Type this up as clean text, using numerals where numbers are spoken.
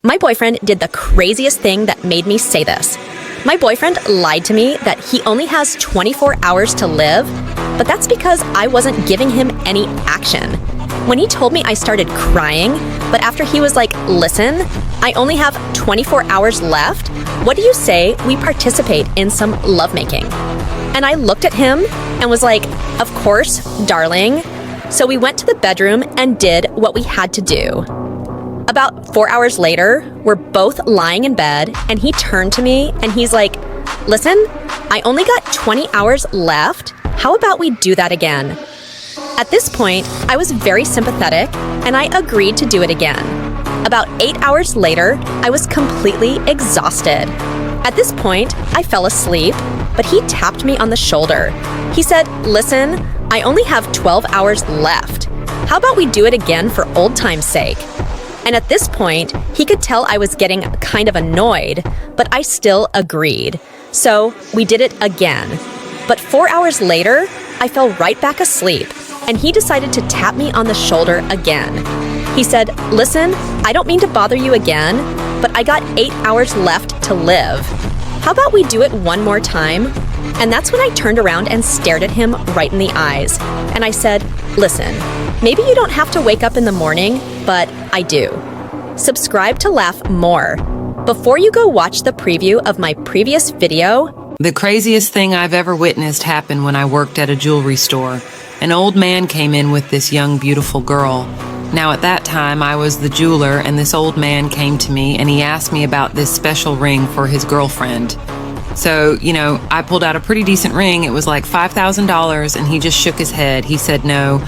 My boyfriend did the craziest thing that made me say this. My boyfriend lied to me that he only has 24 hours to live, but that's because I wasn't giving him any action. When he told me, I started crying, but after he was like, listen, I only have 24 hours left. What do you say we participate in some lovemaking? And I looked at him and was like, of course, darling. So we went to the bedroom and did what we had to do. About 4 hours later, we're both lying in bed, and he turned to me and he's like, listen, I only got 20 hours left. How about we do that again? At this point, I was very sympathetic and I agreed to do it again. About 8 hours later, I was completely exhausted. At this point, I fell asleep, but he tapped me on the shoulder. He said, listen, I only have 12 hours left. How about we do it again for old time's sake? And at this point, he could tell I was getting kind of annoyed, but I still agreed. So we did it again. But 4 hours later, I fell right back asleep, and he decided to tap me on the shoulder again. He said, listen, I don't mean to bother you again, but I got 8 hours left to live. How about we do it one more time? And that's when I turned around and stared at him right in the eyes. And I said, listen, maybe you don't have to wake up in the morning, but I do. Subscribe to laugh more. Before you go watch the preview of my previous video, the craziest thing I've ever witnessed happened when I worked at a jewelry store. An old man came in with this young, beautiful girl. Now, at that time, I was the jeweler, and this old man came to me and he asked me about this special ring for his girlfriend. So, I pulled out a pretty decent ring. It was like $5,000, and he just shook his head. He said no.